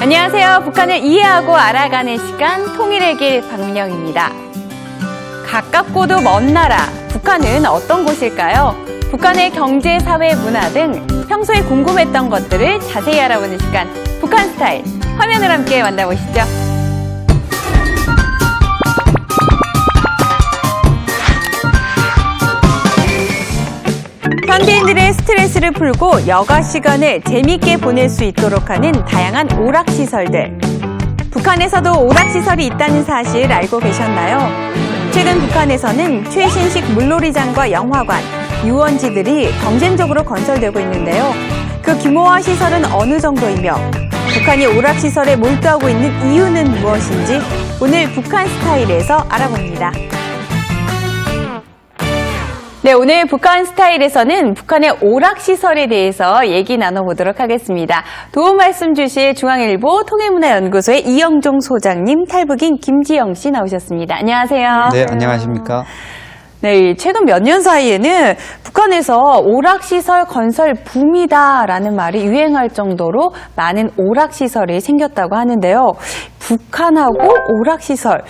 안녕하세요. 북한을 이해하고 알아가는 시간 통일의 길 박민영입니다. 가깝고도 먼 나라, 북한은 어떤 곳일까요? 북한의 경제, 사회, 문화 등 평소에 궁금했던 것들을 자세히 알아보는 시간, 북한 스타일. 화면을 함께 만나보시죠. 현대인들의 스트레스를 풀고 여가 시간을 재미있게 보낼 수 있도록 하는 다양한 오락시설들. 북한에서도 오락시설이 있다는 사실 알고 계셨나요? 최근 북한에서는 최신식 물놀이장과 영화관, 유원지들이 경쟁적으로 건설되고 있는데요. 그 규모와 시설은 어느 정도이며 북한이 오락시설에 몰두하고 있는 이유는 무엇인지 오늘 북한 스타일에서 알아봅니다. 네, 오늘 북한 스타일에서는 북한의 오락시설에 대해서 얘기 나눠보도록 하겠습니다. 도움 말씀 주실 중앙일보 통일문화연구소의 이영종 소장님, 탈북인 김지영 씨 나오셨습니다. 안녕하세요. 네, 안녕하십니까. 네, 최근 몇 년 사이에는 북한에서 오락시설 건설 붐이다라는 말이 유행할 정도로 많은 오락시설이 생겼다고 하는데요. 북한하고 오락시설,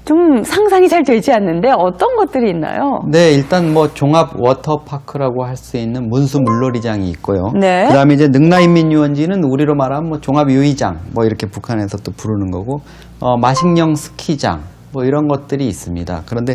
좀 상상이 잘 되지 않는데 어떤 것들이 있나요? 네, 일단 뭐 종합 워터파크라고 할 수 있는 문수 물놀이장이 있고요. 네. 그다음에 이제 능라인민유원지는 우리로 말하면 뭐 종합 유의장, 뭐 이렇게 북한에서 또 부르는 거고, 마식령 스키장, 뭐 이런 것들이 있습니다. 그런데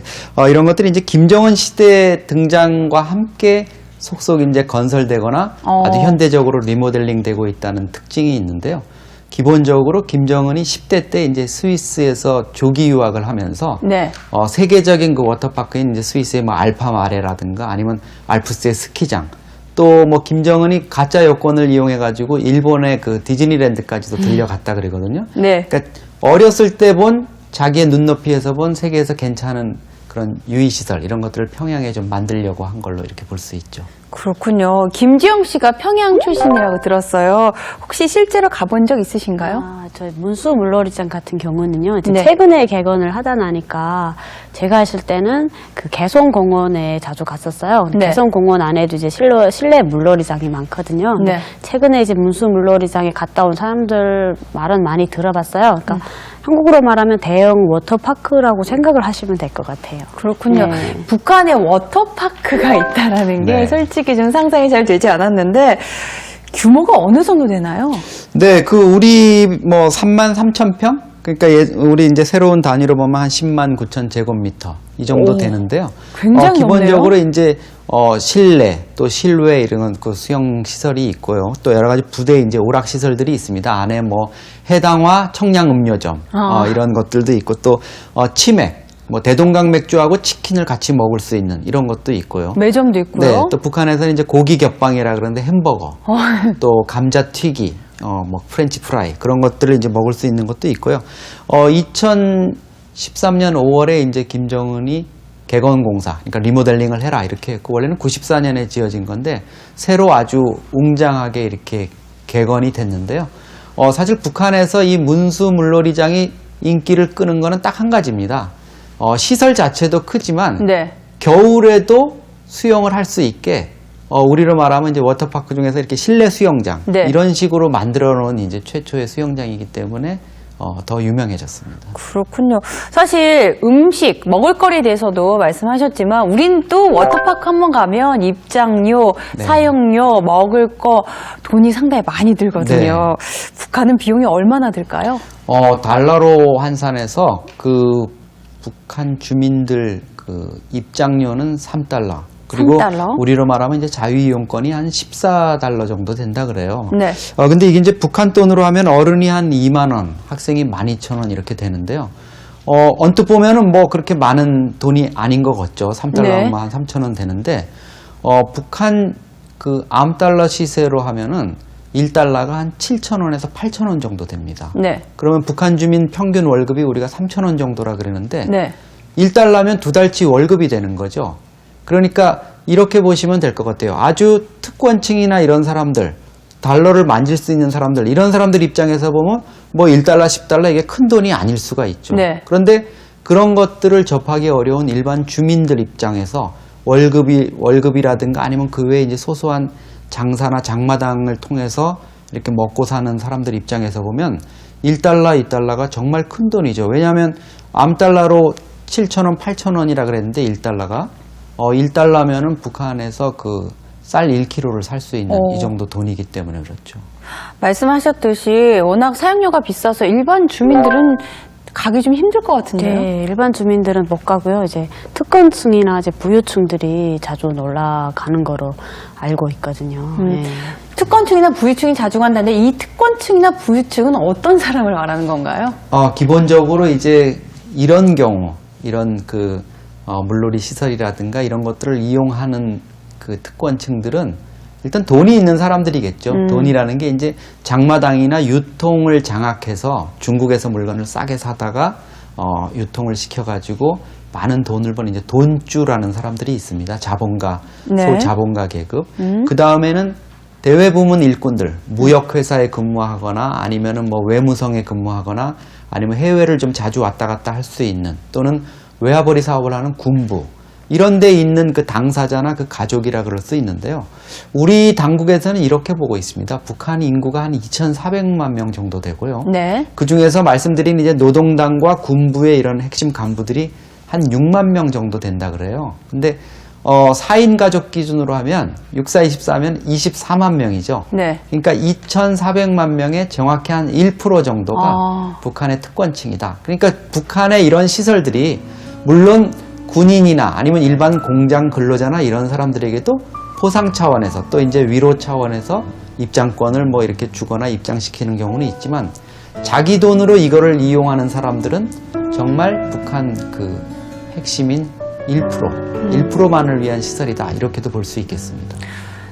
이런 것들이 이제 김정은 시대 등장과 함께 속속 이제 건설되거나 아주 현대적으로 리모델링되고 있다는 특징이 있는데요. 기본적으로 김정은이 10대 때 이제 스위스에서 조기 유학을 하면서 네. 세계적인 그 워터파크인 이제 스위스의 뭐 알파마레라든가 아니면 알프스의 스키장, 또 뭐 김정은이 가짜 여권을 이용해 가지고 일본의 그 디즈니랜드까지도 들려갔다 그러거든요. 네. 그러니까 어렸을 때 본 자기의 눈높이에서 본 세계에서 괜찮은 그런 유의시설 이런 것들을 평양에 좀 만들려고 한 걸로 이렇게 볼 수 있죠. 그렇군요. 김지영 씨가 평양 출신이라고 들었어요. 혹시 실제로 가본 적 있으신가요? 저희 문수 물놀이장 같은 경우는요, 이제 네. 최근에 개건을 하다 나니까 제가 있을 때는 그 개성공원에 자주 갔었어요. 네. 개성공원 안에도 이제 실내 물놀이장이 많거든요. 네. 최근에 이제 문수 물놀이장에 갔다 온 사람들 말은 많이 들어봤어요. 그러니까 한국으로 말하면 대형 워터파크라고 생각을 하시면 될 것 같아요. 그렇군요. 네. 북한에 워터파크가 있다라는 게 네. 솔직히 좀 상상이 잘 되지 않았는데 규모가 어느 정도 되나요? 네, 우리 뭐 33,000평? 그러니까 우리 이제 새로운 단위로 보면 한 10만 9천 제곱미터 이 정도 되는데요. 굉장히 기본적으로 넓네요. 이제 실내 또 실외 이런 그 수영 시설이 있고요. 또 여러 가지 부대 이제 오락 시설들이 있습니다. 안에 뭐 해당화 청량 음료점 이런 것들도 있고 또 치맥, 뭐 대동강 맥주하고 치킨을 같이 먹을 수 있는 이런 것도 있고요. 매점도 있고요. 네, 또 북한에서는 이제 고기 겹방이라 그러는데 햄버거, 또 감자 튀기, 뭐 프렌치 프라이 그런 것들을 이제 먹을 수 있는 것도 있고요. 2013년 5월에 이제 김정은이 개건공사, 그러니까 리모델링을 해라 이렇게 했고 원래는 94년에 지어진 건데 새로 아주 웅장하게 이렇게 개건이 됐는데요. 사실 북한에서 이 문수 물놀이장이 인기를 끄는 거는 딱 한 가지입니다. 시설 자체도 크지만 네. 겨울에도 수영을 할 수 있게 우리로 말하면 이제 워터파크 중에서 이렇게 실내 수영장 네. 이런 식으로 만들어 놓은 이제 최초의 수영장이기 때문에 더 유명해졌습니다. 그렇군요. 사실 음식, 먹을거리에 대해서도 말씀하셨지만 우린 또 워터파크 한번 가면 입장료, 네. 사용료, 먹을 거 돈이 상당히 많이 들거든요. 네. 북한은 비용이 얼마나 들까요? 달러로 환산해서 그 북한 주민들 그 입장료는 3달러. 그리고 3달러? 우리로 말하면 이제 자유이용권이 한 14달러 정도 된다 그래요. 네. 근데 이게 이제 북한 돈으로 하면 어른이 한 2만 원, 학생이 12,000원 이렇게 되는데요. 언뜻 보면은 뭐 그렇게 많은 돈이 아닌 것 같죠. 3달러 네. 하면 한 3,000원 되는데, 북한 그 암달러 시세로 하면은 1달러가 한 7,000원에서 8,000원 정도 됩니다. 네. 그러면 북한 주민 평균 월급이 우리가 3,000원 정도라 그러는데, 네. 1달러면 2달치 월급이 되는 거죠. 그러니까 이렇게 보시면 될 것 같아요. 아주 특권층이나 이런 사람들, 달러를 만질 수 있는 사람들, 이런 사람들 입장에서 보면 뭐 1달러, 10달러 이게 큰 돈이 아닐 수가 있죠. 네. 그런데 그런 것들을 접하기 어려운 일반 주민들 입장에서 월급이라든가 아니면 그 외에 이제 소소한 장사나 장마당을 통해서 이렇게 먹고 사는 사람들 입장에서 보면 1달러, 2달러가 정말 큰 돈이죠. 왜냐하면 암달러로 7,000원, 8,000원이라 그랬는데 1달러가 1달러면은 북한에서 그 쌀 1kg를 살 수 있는 이 정도 돈이기 때문에 그렇죠. 말씀하셨듯이 워낙 사용료가 비싸서 일반 주민들은 가기 좀 힘들 것 같은데요. 네, 일반 주민들은 못 가고요. 이제 특권층이나 이제 부유층들이 자주 놀러가는 거로 알고 있거든요. 네. 특권층이나 부유층이 자주 간다는데 이 특권층이나 부유층은 어떤 사람을 말하는 건가요? 기본적으로 이제 이런 경우, 이런 물놀이 시설이라든가 이런 것들을 이용하는 그 특권층들은 일단 돈이 있는 사람들이겠죠. 돈이라는 게 이제 장마당이나 유통을 장악해서 중국에서 물건을 싸게 사다가 유통을 시켜가지고 많은 돈을 버는 이제 돈주라는 사람들이 있습니다. 자본가, 네. 소자본가 계급. 그 다음에는 대외부문 일꾼들, 무역회사에 근무하거나 아니면은 뭐 외무성에 근무하거나 아니면 해외를 좀 자주 왔다 갔다 할 수 있는 또는 외화벌이 사업을 하는 군부. 이런 데 있는 그 당사자나 그 가족이라 그럴 수 있는데요. 우리 당국에서는 이렇게 보고 있습니다. 북한 인구가 한 2,400만 명 정도 되고요. 네. 그 중에서 말씀드린 이제 노동당과 군부의 이런 핵심 간부들이 한 6만 명 정도 된다 그래요. 근데 4인 가족 기준으로 하면 64하면 24만 명이죠. 네. 그러니까 2,400만 명의 정확히 한 1% 정도가 북한의 특권층이다. 그러니까 북한의 이런 시설들이 물론 군인이나 아니면 일반 공장 근로자나 이런 사람들에게도 포상 차원에서 또 이제 위로 차원에서 입장권을 뭐 이렇게 주거나 입장시키는 경우는 있지만 자기 돈으로 이거를 이용하는 사람들은 정말 북한 그 핵심인 1%만을 위한 시설이다. 이렇게도 볼 수 있겠습니다.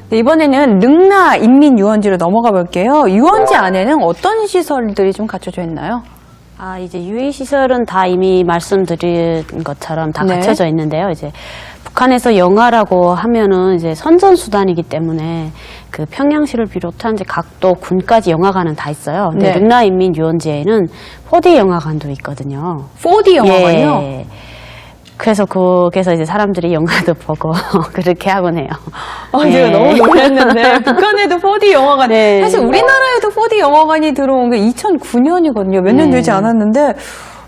네, 이번에는 릉나 인민유원지로 넘어가 볼게요. 유원지 안에는 어떤 시설들이 좀 갖춰져 있나요? 이제 유해시설은 다 이미 말씀드린 것처럼 다 네. 갖춰져 있는데요. 이제 북한에서 영아라고 하면은 이제 선전수단이기 때문에 그 평양시를 비롯한 이제 각도 군까지 영화관은 다 있어요. 근데 네. 릉나인민유원지에는 4D 영화관도 있거든요. 4D 영화관이요? 예. 그래서 거기서 이제 사람들이 영화도 보고 그렇게 하곤 해요. 제가 너무 놀랐는데 북한에도 4D 영화관 네. 사실 우리나라에도 4D 영화관이 들어온 게 2009년이거든요. 몇 년 되지 않았는데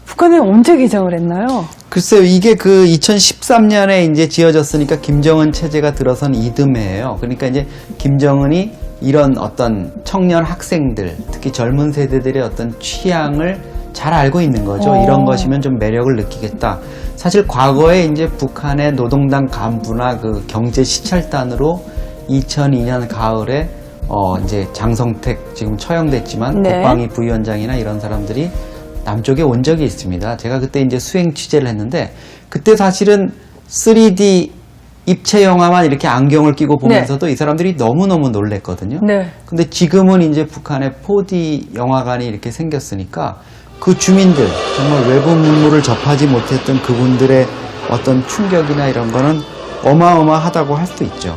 북한에 언제 개장을 했나요? 글쎄요, 이게 그 2013년에 이제 지어졌으니까 김정은 체제가 들어선 이듬해예요. 그러니까 이제 김정은이 이런 어떤 청년 학생들, 특히 젊은 세대들의 어떤 취향을 잘 알고 있는 거죠. 이런 것이면 좀 매력을 느끼겠다. 사실 과거에 이제 북한의 노동당 간부나 그 경제 시찰단으로 2002년 가을에 이제 장성택 지금 처형됐지만 네. 국방위 부위원장이나 이런 사람들이 남쪽에 온 적이 있습니다. 제가 그때 이제 수행 취재를 했는데 그때 사실은 3D 입체 영화만 이렇게 안경을 끼고 보면서도 이 사람들이 너무너무 놀랬거든요. 네. 근데 지금은 이제 북한에 4D 영화관이 이렇게 생겼으니까 그 주민들, 정말 외부 문물을 접하지 못했던 그분들의 어떤 충격이나 이런 거는 어마어마하다고 할 수 있죠.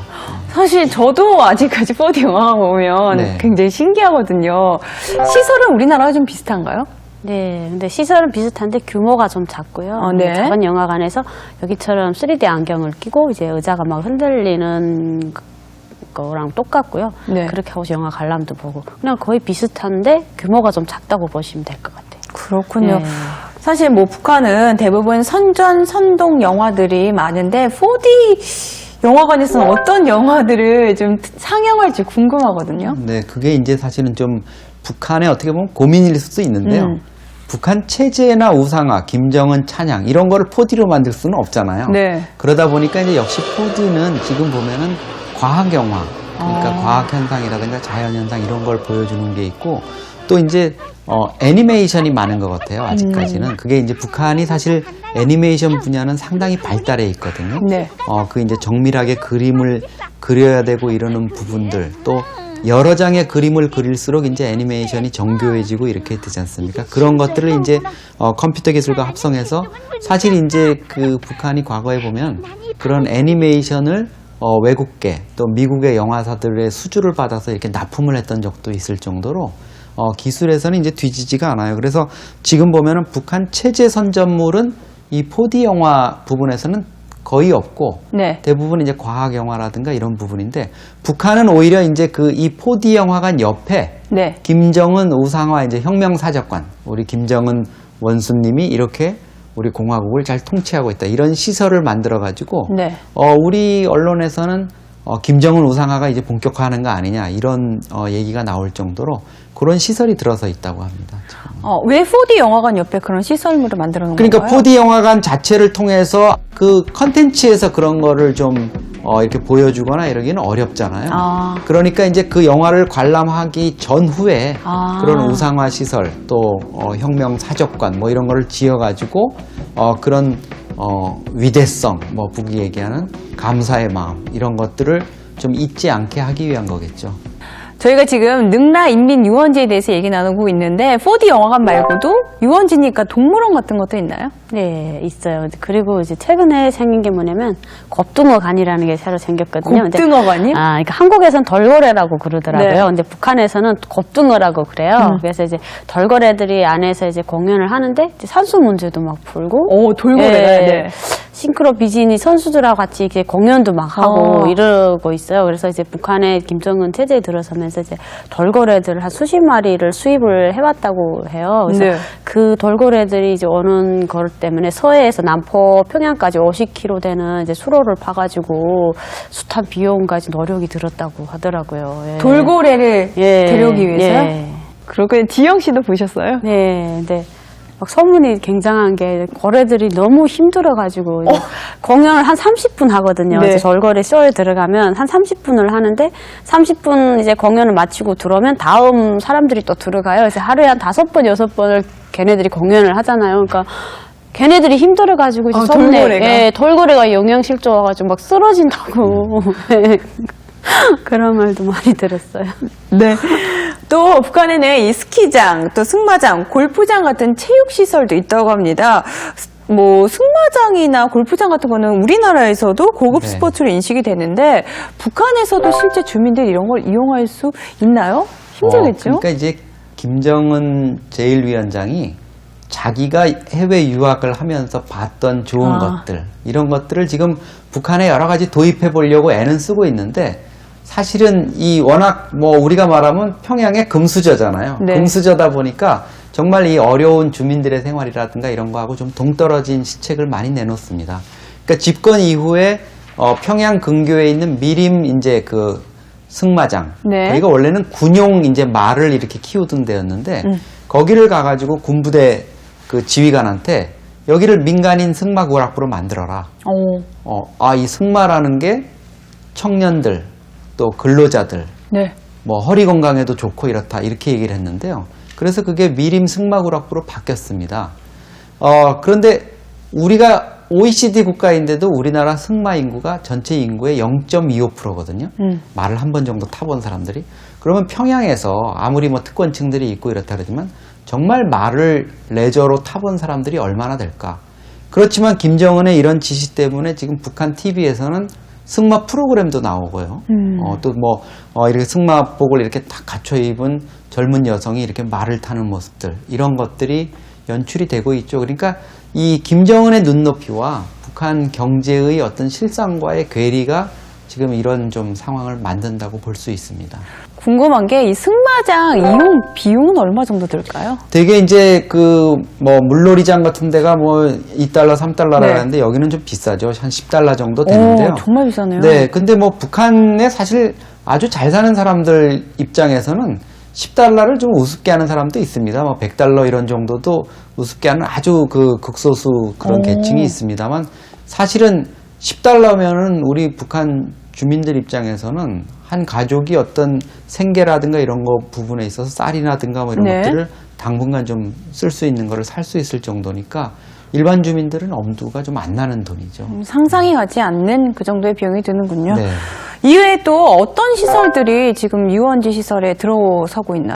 사실 저도 아직까지 4D 영화 보면 네. 굉장히 신기하거든요. 시설은 우리나라와 좀 비슷한가요? 네, 근데 시설은 비슷한데 규모가 좀 작고요. 네. 작은 영화관에서 여기처럼 3D 안경을 끼고 이제 의자가 막 흔들리는 거랑 똑같고요. 네. 그렇게 하고 영화 관람도 보고 그냥 거의 비슷한데 규모가 좀 작다고 보시면 될 것 같아요. 그렇군요. 네. 사실 뭐 북한은 대부분 선동 영화들이 많은데 4D 영화관에서는 어떤 영화들을 좀 상영할지 궁금하거든요. 네, 그게 이제 사실은 좀 북한의 어떻게 보면 고민일 수도 있는데요. 북한 체제나 우상화, 김정은 찬양 이런 거를 4D로 만들 수는 없잖아요. 네. 그러다 보니까 이제 역시 4D는 지금 보면은 과학 영화, 그러니까 과학 현상이라든가 자연 현상 이런 걸 보여주는 게 있고 또 이제 애니메이션이 많은 것 같아요. 아직까지는 그게 이제 북한이 사실 애니메이션 분야는 상당히 발달해 있거든요. 네. 그 이제 정밀하게 그림을 그려야 되고 이러는 부분들 또 여러 장의 그림을 그릴수록 이제 애니메이션이 정교해지고 이렇게 되지 않습니까? 그런 것들을 이제 컴퓨터 기술과 합성해서 사실 이제 그 북한이 과거에 보면 그런 애니메이션을 외국계 또 미국의 영화사들의 수주를 받아서 이렇게 납품을 했던 적도 있을 정도로 기술에서는 이제 뒤지지가 않아요. 그래서 지금 보면은 북한 체제 선전물은 이 4D 영화 부분에서는 거의 없고 네. 대부분 이제 과학 영화라든가 이런 부분인데 북한은 오히려 이제 이 4D 영화관 옆에 네. 김정은 우상화 이제 혁명사적관, 우리 김정은 원수님이 이렇게 우리 공화국을 잘 통치하고 있다. 이런 시설을 만들어가지고, 네. 우리 언론에서는 김정은 우상화가 이제 본격화하는 거 아니냐, 이런 얘기가 나올 정도로 그런 시설이 들어서 있다고 합니다. 왜 4D 영화관 옆에 그런 시설물을 만들어 놓은 그러니까 건가요? 4D 영화관 자체를 통해서 그 컨텐츠에서 그런 거를 좀 이렇게 보여주거나 이러기는 어렵잖아요. 아. 그러니까 이제 그 영화를 관람하기 전후에 아. 그런 우상화 시설 또 혁명 사적관 뭐 이런 거를 지어가지고 그런 위대성 뭐 북이 얘기하는 감사의 마음 이런 것들을 좀 잊지 않게 하기 위한 거겠죠. 저희가 지금 능라 인민 유원지에 대해서 얘기 나누고 있는데 4D 영화관 말고도 유원지니까 동물원 같은 것도 있나요? 네, 있어요. 그리고 이제 최근에 생긴 게 뭐냐면 겁등어관이라는 게 새로 생겼거든요. 겁등어관이요? 그러니까 한국에서는 덜거래라고 그러더라고요. 네. 근데 북한에서는 겁등어라고 그래요. 그래서 이제 덜거래들이 안에서 이제 공연을 하는데 이제 산수 문제도 막 풀고. 돌고래. 네. 싱크로 비즈니 선수들하고 같이 이렇게 공연도 막 하고 아. 이러고 있어요. 그래서 이제 북한의 김정은 체제에 들어서면서 이제 돌고래들을 한 수십 마리를 수입을 해왔다고 해요. 그래서 네. 그 돌고래들이 이제 오는 것 때문에 서해에서 남포, 평양까지 50km 되는 이제 수로를 파가지고 숱한 비용까지 노력이 들었다고 하더라고요. 예. 돌고래를 예. 데려오기 위해서요? 예. 그렇군요. 지영 씨도 보셨어요? 네, 근데 막 소문이 굉장한 게 고래들이 너무 힘들어가지고 이제 공연을 한 30분 하거든요. 네. 이제 돌고래 쇼에 들어가면 한 30분을 하는데 30분 이제 공연을 마치고 들어오면 다음 사람들이 또 들어가요. 그래서 하루에 한 5번, 6번을 걔네들이 공연을 하잖아요. 그러니까 걔네들이 힘들어가지고 이제 돌고래가? 예, 돌고래가 영양실조 와가지고 막 쓰러진다고 그런 말도 많이 들었어요. 네. 또 북한에는 이 스키장, 또 승마장, 골프장 같은 체육시설도 있다고 합니다. 뭐 승마장이나 골프장 같은 거는 우리나라에서도 고급 네. 스포츠로 인식이 되는데 북한에서도 실제 주민들이 이런 걸 이용할 수 있나요? 힘들겠죠? 그러니까 이제 김정은 제1위원장이 자기가 해외 유학을 하면서 봤던 좋은 것들 이런 것들을 지금 북한에 여러 가지 도입해 보려고 애는 쓰고 있는데 사실은 이 워낙 뭐 우리가 말하면 평양의 금수저잖아요. 네. 금수저다 보니까 정말 이 어려운 주민들의 생활이라든가 이런 거하고 좀 동떨어진 시책을 많이 내놓습니다. 그러니까 집권 이후에 평양 근교에 있는 미림 이제 그 승마장. 네. 거기가 원래는 군용 이제 말을 이렇게 키우던 데였는데 거기를 가가지고 군부대 그 지휘관한테 여기를 민간인 승마 구락부로 만들어라. 이 승마라는 게 청년들 또 근로자들 네. 뭐 허리 건강에도 좋고 이렇다 이렇게 얘기를 했는데요. 그래서 그게 미림 승마구락부로 바뀌었습니다. 그런데 우리가 OECD 국가인데도 우리나라 승마 인구가 전체 인구의 0.25%거든요. 말을 한 번 정도 타본 사람들이. 그러면 평양에서 아무리 뭐 특권층들이 있고 이렇다 그러지만 정말 말을 레저로 타본 사람들이 얼마나 될까. 그렇지만 김정은의 이런 지시 때문에 지금 북한 TV에서는 승마 프로그램도 나오고요. 또 뭐 이렇게 승마복을 이렇게 딱 갖춰 입은 젊은 여성이 이렇게 말을 타는 모습들 이런 것들이 연출이 되고 있죠. 그러니까 이 김정은의 눈높이와 북한 경제의 어떤 실상과의 괴리가 지금 이런 좀 상황을 만든다고 볼 수 있습니다. 궁금한 게 이 승마장 이용 비용은 얼마 정도 들까요? 되게 이제 그 뭐 물놀이장 같은 데가 뭐 2달러, 3달러라 네. 하는데 여기는 좀 비싸죠. 한 10달러 정도 되는데요. 정말 비싸네요. 네, 근데 뭐 북한에 사실 아주 잘 사는 사람들 입장에서는 10달러를 좀 우습게 하는 사람도 있습니다. 뭐 100달러 이런 정도도 우습게 하는 아주 그 극소수 그런 계층이 있습니다만 사실은 10달러면은 우리 북한 주민들 입장에서는 한 가족이 어떤 생계라든가 이런 거 부분에 있어서 쌀이라든가 뭐 이런 네. 것들을 당분간 좀 쓸 수 있는 거를 살 수 있을 정도니까 일반 주민들은 엄두가 좀 안 나는 돈이죠. 상상이 가지 않는 그 정도의 비용이 드는군요. 네. 이외에 또 어떤 시설들이 지금 유원지 시설에 들어서고 있나요?